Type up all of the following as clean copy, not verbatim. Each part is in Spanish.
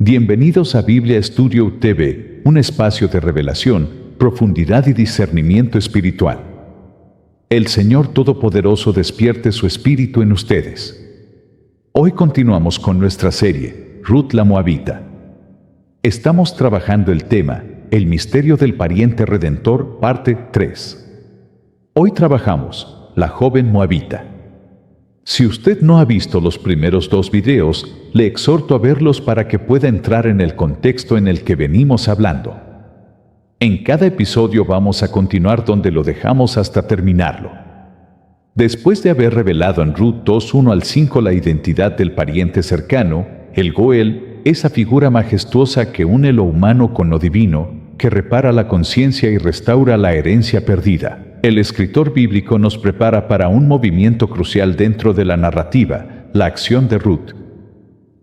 Bienvenidos a Biblia Studio TV, un espacio de revelación, profundidad y discernimiento espiritual. El Señor Todopoderoso despierte su espíritu en ustedes. Hoy continuamos con nuestra serie, Ruth la Moabita. Estamos trabajando el tema, el misterio del pariente redentor, parte 3. Hoy trabajamos, la joven moabita. Si usted no ha visto los primeros 2 videos, le exhorto a verlos para que pueda entrar en el contexto en el que venimos hablando. En cada episodio vamos a continuar donde lo dejamos hasta terminarlo. Después de haber revelado en Ruth 2:1 al 5 la identidad del pariente cercano, el Goel, esa figura majestuosa que une lo humano con lo divino, que repara la conciencia y restaura la herencia perdida. El escritor bíblico nos prepara para un movimiento crucial dentro de la narrativa, la acción de Ruth.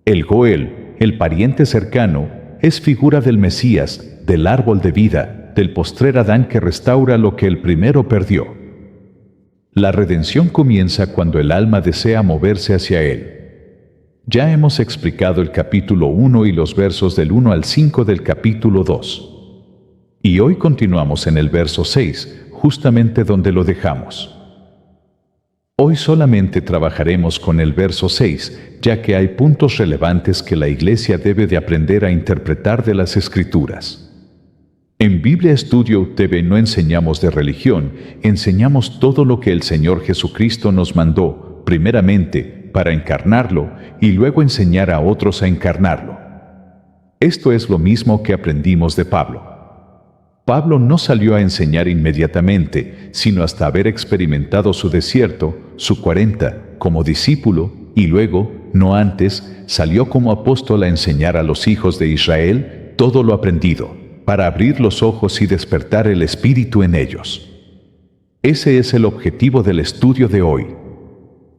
El Goel, el pariente cercano, es figura del Mesías, del árbol de vida, del postrer Adán que restaura lo que el primero perdió. La redención comienza cuando el alma desea moverse hacia Él. Ya hemos explicado el capítulo 1 y los versos del 1 al 5 del capítulo 2. Y hoy continuamos en el verso 6, justamente donde lo dejamos. Hoy solamente trabajaremos con el verso 6, ya que hay puntos relevantes que la Iglesia debe de aprender a interpretar de las Escrituras. En Biblia Studio TV no enseñamos de religión, enseñamos todo lo que el Señor Jesucristo nos mandó, primeramente, para encarnarlo, y luego enseñar a otros a encarnarlo. Esto es lo mismo que aprendimos de Pablo. Pablo no salió a enseñar inmediatamente, sino hasta haber experimentado su desierto, su 40, como discípulo, y luego, no antes, salió como apóstol a enseñar a los hijos de Israel todo lo aprendido, para abrir los ojos y despertar el espíritu en ellos. Ese es el objetivo del estudio de hoy.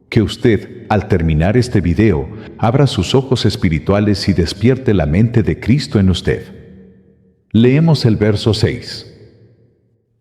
Que usted, al terminar este video, abra sus ojos espirituales y despierte la mente de Cristo en usted. Leemos el verso 6.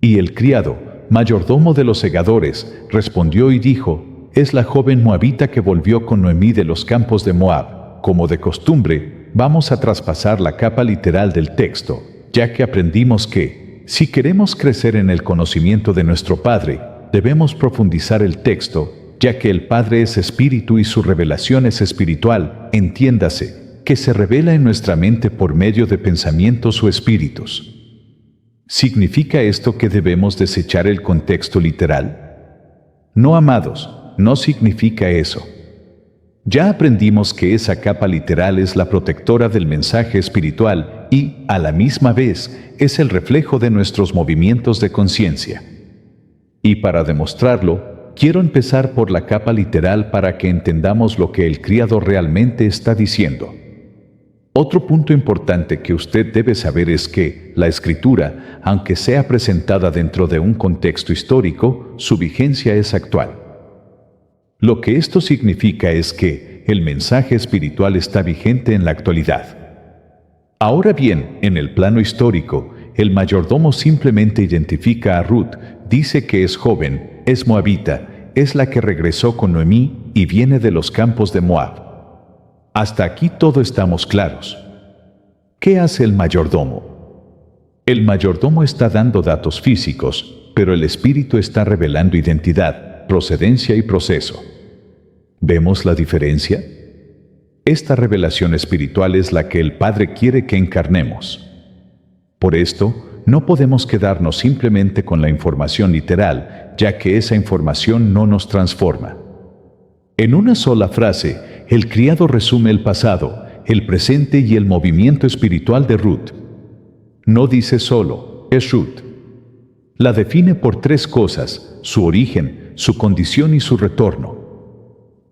Y el criado, mayordomo de los segadores, respondió y dijo: es la joven moabita que volvió con Noemí de los campos de Moab. Como de costumbre, vamos a traspasar la capa literal del texto, ya que aprendimos que, si queremos crecer en el conocimiento de nuestro Padre, debemos profundizar el texto, ya que el Padre es espíritu y su revelación es espiritual, entiéndase, que se revela en nuestra mente por medio de pensamientos o espíritus. ¿Significa esto que debemos desechar el contexto literal? No, amados, no significa eso. Ya aprendimos que esa capa literal es la protectora del mensaje espiritual y, a la misma vez, es el reflejo de nuestros movimientos de conciencia. Y para demostrarlo, quiero empezar por la capa literal para que entendamos lo que el criado realmente está diciendo. Otro punto importante que usted debe saber es que la Escritura, aunque sea presentada dentro de un contexto histórico, su vigencia es actual. Lo que esto significa es que el mensaje espiritual está vigente en la actualidad. Ahora bien, en el plano histórico, el mayordomo simplemente identifica a Ruth, dice que es joven, es moabita, es la que regresó con Noemí y viene de los campos de Moab. Hasta aquí todo estamos claros. ¿Qué hace el mayordomo? El mayordomo está dando datos físicos, pero el Espíritu está revelando identidad, procedencia y proceso. ¿Vemos la diferencia? Esta revelación espiritual es la que el Padre quiere que encarnemos. Por esto, no podemos quedarnos simplemente con la información literal, ya que esa información no nos transforma. En una sola frase, el criado resume el pasado, el presente y el movimiento espiritual de Ruth. No dice solo, es Ruth. La define por 3 cosas: su origen, su condición y su retorno.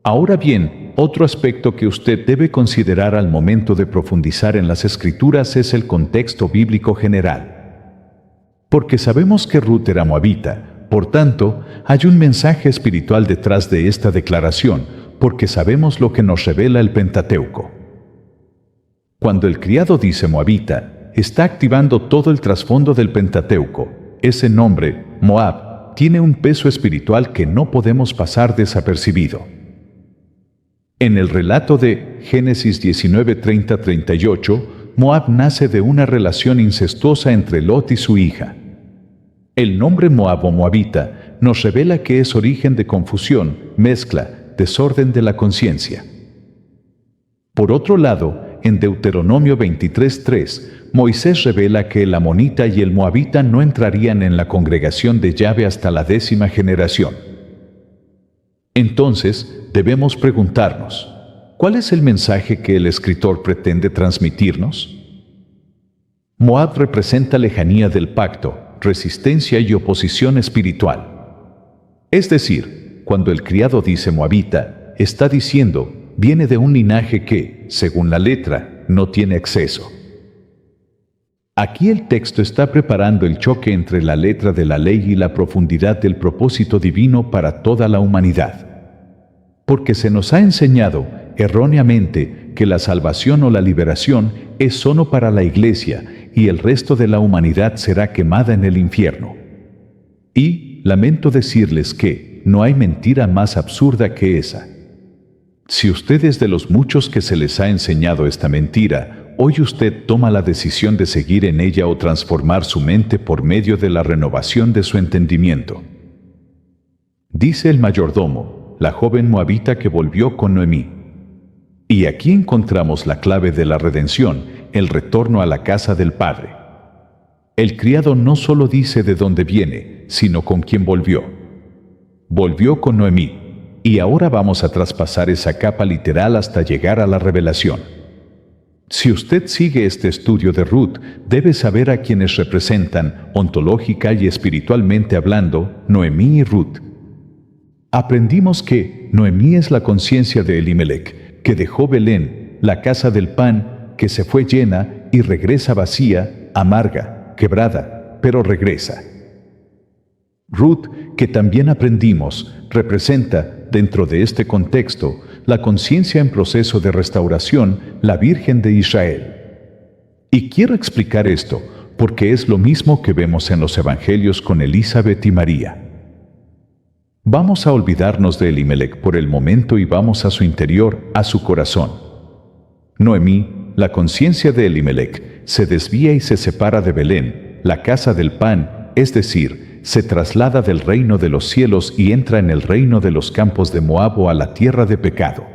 Ahora bien, otro aspecto que usted debe considerar al momento de profundizar en las Escrituras es el contexto bíblico general. Porque sabemos que Ruth era moabita, por tanto, hay un mensaje espiritual detrás de esta declaración, porque sabemos lo que nos revela el Pentateuco. Cuando el criado dice moabita, está activando todo el trasfondo del Pentateuco. Ese nombre, Moab, tiene un peso espiritual que no podemos pasar desapercibido. En el relato de Génesis 19:30-38, Moab nace de una relación incestuosa entre Lot y su hija. El nombre Moab o Moabita nos revela que es origen de confusión, mezcla, desorden de la conciencia. Por otro lado, en Deuteronomio 23:3, Moisés revela que el amonita y el moabita no entrarían en la congregación de Yahvé hasta la 10ª generación. Entonces, debemos preguntarnos, ¿cuál es el mensaje que el escritor pretende transmitirnos? Moab representa lejanía del pacto, resistencia y oposición espiritual. Es decir, cuando el criado dice moabita, está diciendo, viene de un linaje que, según la letra, no tiene acceso. Aquí el texto está preparando el choque entre la letra de la ley y la profundidad del propósito divino para toda la humanidad. Porque se nos ha enseñado, erróneamente, que la salvación o la liberación es solo para la Iglesia y el resto de la humanidad será quemada en el infierno. Y, lamento decirles que, no hay mentira más absurda que esa. Si usted es de los muchos que se les ha enseñado esta mentira, hoy usted toma la decisión de seguir en ella o transformar su mente por medio de la renovación de su entendimiento. Dice el mayordomo, la joven moabita que volvió con Noemí. Y aquí encontramos la clave de la redención, el retorno a la casa del Padre. El criado no solo dice de dónde viene, sino con quién volvió. Volvió con Noemí. Y ahora vamos a traspasar esa capa literal hasta llegar a la revelación. Si usted sigue este estudio de Ruth, debe saber a quienes representan, ontológica y espiritualmente hablando, Noemí y Ruth. Aprendimos que Noemí es la conciencia de Elimelec, que dejó Belén, la casa del pan, que se fue llena y regresa vacía, amarga, quebrada, pero regresa. Ruth, que también aprendimos, representa, dentro de este contexto, la conciencia en proceso de restauración, la Virgen de Israel. Y quiero explicar esto, porque es lo mismo que vemos en los Evangelios con Elizabeth y María. Vamos a olvidarnos de Elimelec por el momento y vamos a su interior, a su corazón. Noemí, la conciencia de Elimelec, se desvía y se separa de Belén, la casa del pan, es decir, se traslada del reino de los cielos y entra en el reino de los campos de Moab o a la tierra de pecado.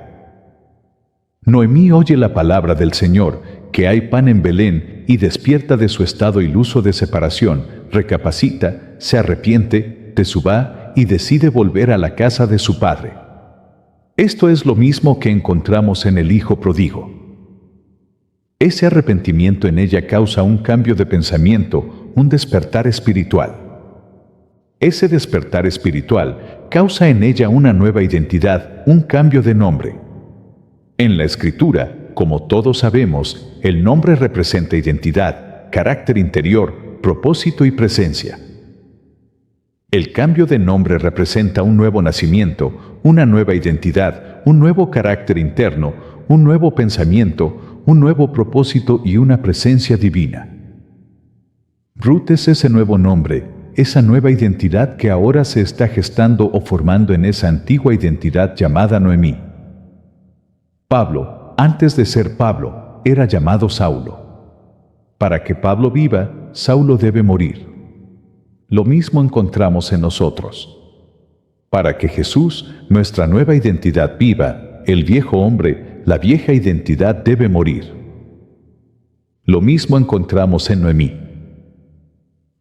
Noemí oye la palabra del Señor, que hay pan en Belén, y despierta de su estado iluso de separación, recapacita, se arrepiente, tesubá y decide volver a la casa de su padre. Esto es lo mismo que encontramos en el hijo pródigo. Ese arrepentimiento en ella causa un cambio de pensamiento, un despertar espiritual. Ese despertar espiritual causa en ella una nueva identidad, un cambio de nombre. En la Escritura, como todos sabemos, el nombre representa identidad, carácter interior, propósito y presencia. El cambio de nombre representa un nuevo nacimiento, una nueva identidad, un nuevo carácter interno, un nuevo pensamiento, un nuevo propósito y una presencia divina. Ruth es ese nuevo nombre, esa nueva identidad que ahora se está gestando o formando en esa antigua identidad llamada Noemí. Pablo, antes de ser Pablo, era llamado Saulo. Para que Pablo viva, Saulo debe morir. Lo mismo encontramos en nosotros. Para que Jesús, nuestra nueva identidad, viva, el viejo hombre, la vieja identidad debe morir. Lo mismo encontramos en Noemí.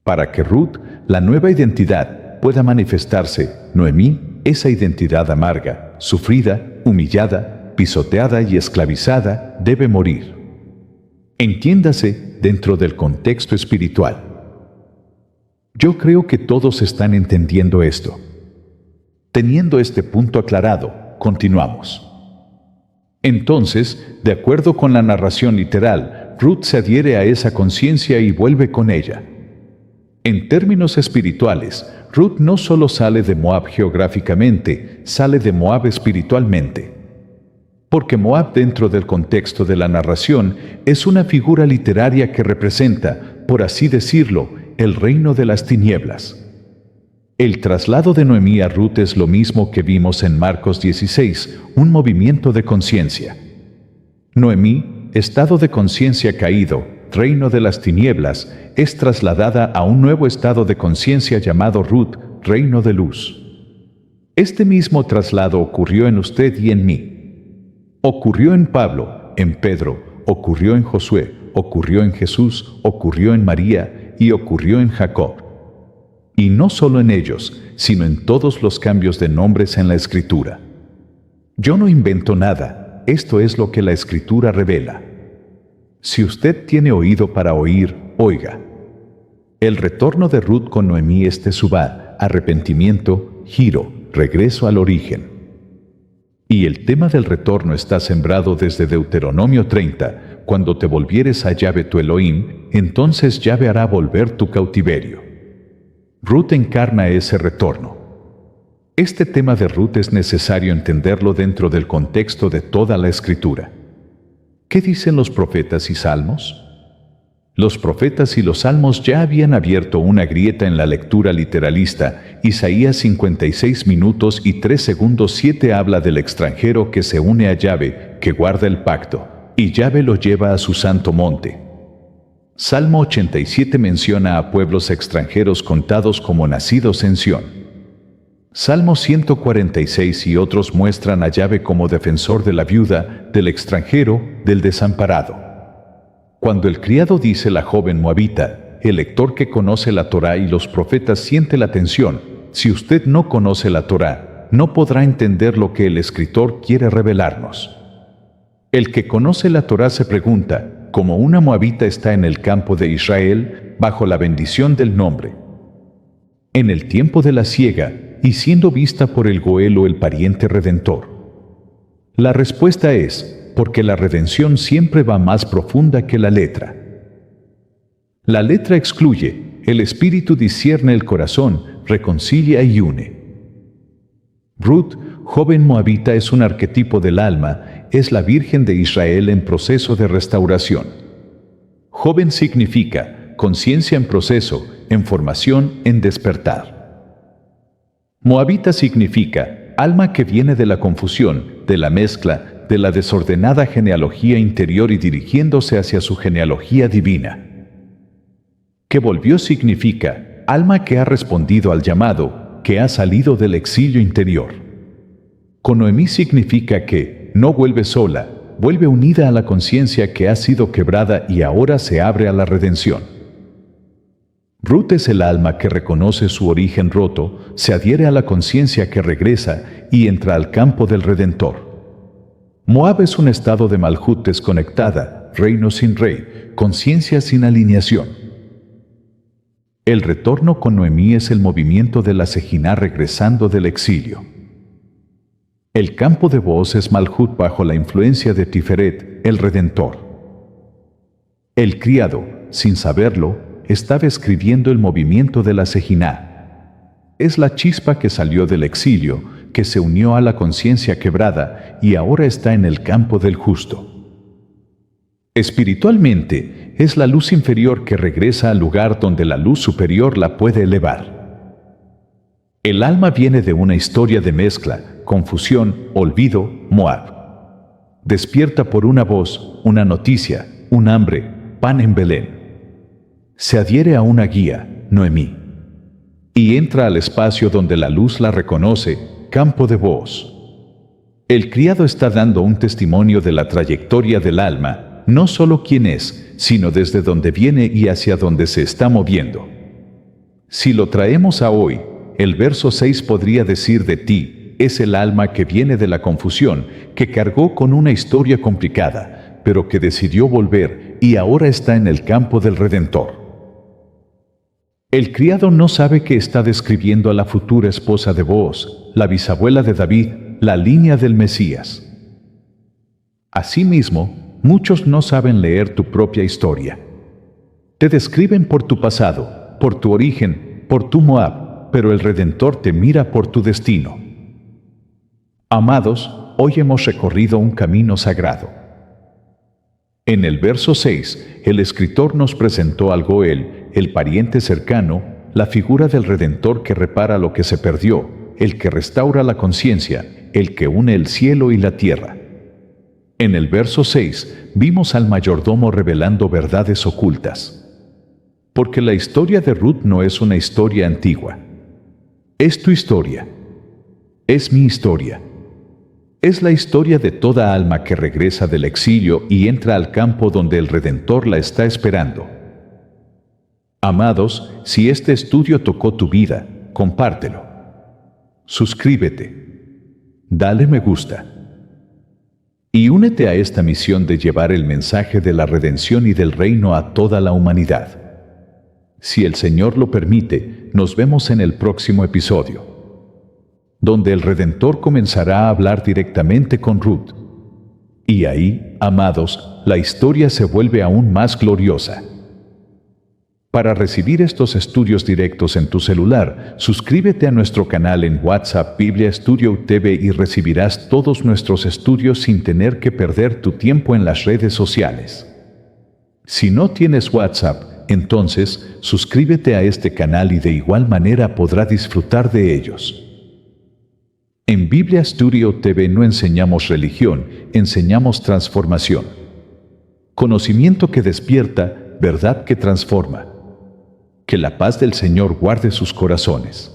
Para que Ruth, la nueva identidad, pueda manifestarse, Noemí, esa identidad amarga, sufrida, humillada, pisoteada y esclavizada, debe morir. Entiéndase dentro del contexto espiritual. Yo creo que todos están entendiendo esto. Teniendo este punto aclarado, continuamos. Entonces, de acuerdo con la narración literal, Ruth se adhiere a esa conciencia y vuelve con ella. En términos espirituales, Ruth no solo sale de Moab geográficamente, sale de Moab espiritualmente. Porque Moab, dentro del contexto de la narración, es una figura literaria que representa, por así decirlo, el reino de las tinieblas. El traslado de Noemí a Ruth es lo mismo que vimos en Marcos 16, un movimiento de conciencia. Noemí, estado de conciencia caído, reino de las tinieblas, es trasladada a un nuevo estado de conciencia llamado Ruth, reino de luz. Este mismo traslado ocurrió en usted y en mí. Ocurrió en Pablo, en Pedro, ocurrió en Josué, ocurrió en Jesús, ocurrió en María y ocurrió en Jacob. Y no solo en ellos, sino en todos los cambios de nombres en la Escritura. Yo no invento nada, esto es lo que la Escritura revela. Si usted tiene oído para oír, oiga. El retorno de Ruth con Noemí es Teshuvá, arrepentimiento, giro, regreso al origen. Y el tema del retorno está sembrado desde Deuteronomio 30, cuando te volvieres a Yahvé tu Elohim, entonces Yahvé hará volver tu cautiverio. Ruth encarna ese retorno. Este tema de Ruth es necesario entenderlo dentro del contexto de toda la Escritura. ¿Qué dicen los profetas y salmos? Los profetas y los salmos ya habían abierto una grieta en la lectura literalista. Isaías 56 minutos y 3 segundos 7 habla del extranjero que se une a Yahvé, que guarda el pacto, y Yahvé lo lleva a su santo monte. Salmo 87 menciona a pueblos extranjeros contados como nacidos en Sión. Salmo 146 y otros muestran a Yahvé como defensor de la viuda, del extranjero, del desamparado. Cuando el criado dice la joven moabita, el lector que conoce la Torá y los profetas siente la tensión. Si usted no conoce la Torá, no podrá entender lo que el escritor quiere revelarnos. El que conoce la Torá se pregunta, ¿cómo una moabita está en el campo de Israel, bajo la bendición del nombre? En el tiempo de la siega, y siendo vista por el Goel o el pariente redentor. La respuesta es, porque la redención siempre va más profunda que la letra. La letra excluye, el espíritu discierne el corazón, reconcilia y une. Ruth, joven moabita, es un arquetipo del alma, es la Virgen de Israel en proceso de restauración. Joven significa conciencia en proceso, en formación, en despertar. Moabita significa alma que viene de la confusión, de la mezcla, de la desordenada genealogía interior y dirigiéndose hacia su genealogía divina. Que volvió significa alma que ha respondido al llamado, que ha salido del exilio interior. Con Noemí significa que no vuelve sola, vuelve unida a la conciencia que ha sido quebrada y ahora se abre a la redención. Ruth es el alma que reconoce su origen roto, se adhiere a la conciencia que regresa y entra al campo del Redentor. Moab es un estado de Malhut desconectada, reino sin rey, conciencia sin alineación. El retorno con Noemí es el movimiento de la Sejiná regresando del exilio. El campo de Booz es Malhut bajo la influencia de Tiferet, el Redentor. El criado, sin saberlo, estaba escribiendo el movimiento de la Sejiná. Es la chispa que salió del exilio, que se unió a la conciencia quebrada y ahora está en el campo del justo. Espiritualmente, es la luz inferior que regresa al lugar donde la luz superior la puede elevar. El alma viene de una historia de mezcla, confusión, olvido, Moab. Despierta por una voz, una noticia, un hambre, pan en Belén. Se adhiere a una guía, Noemí, y entra al espacio donde la luz la reconoce, campo de Booz. El criado está dando un testimonio de la trayectoria del alma, no solo quién es, sino desde dónde viene y hacia dónde se está moviendo. Si lo traemos a hoy, el verso 6 podría decir de ti, es el alma que viene de la confusión, que cargó con una historia complicada, pero que decidió volver y ahora está en el campo del Redentor. El criado no sabe que está describiendo a la futura esposa de Booz, la bisabuela de David, la línea del Mesías. Asimismo, muchos no saben leer tu propia historia. Te describen por tu pasado, por tu origen, por tu Moab, pero el Redentor te mira por tu destino. Amados, hoy hemos recorrido un camino sagrado. En el verso 6, el escritor nos presentó al Goel, el pariente cercano, la figura del Redentor que repara lo que se perdió, el que restaura la conciencia, el que une el cielo y la tierra. En el verso 6 vimos al mayordomo revelando verdades ocultas. Porque la historia de Ruth no es una historia antigua. Es tu historia. Es mi historia. Es la historia de toda alma que regresa del exilio y entra al campo donde el Redentor la está esperando. Amados, si este estudio tocó tu vida, compártelo. Suscríbete. Dale me gusta. Y únete a esta misión de llevar el mensaje de la redención y del reino a toda la humanidad. Si el Señor lo permite, nos vemos en el próximo episodio, donde el Redentor comenzará a hablar directamente con Ruth. Y ahí, amados, la historia se vuelve aún más gloriosa. Para recibir estos estudios directos en tu celular, suscríbete a nuestro canal en WhatsApp Biblia Studio TV y recibirás todos nuestros estudios sin tener que perder tu tiempo en las redes sociales. Si no tienes WhatsApp, entonces suscríbete a este canal y de igual manera podrás disfrutar de ellos. En Biblia Studio TV no enseñamos religión, enseñamos transformación. Conocimiento que despierta, verdad que transforma. Que la paz del Señor guarde sus corazones.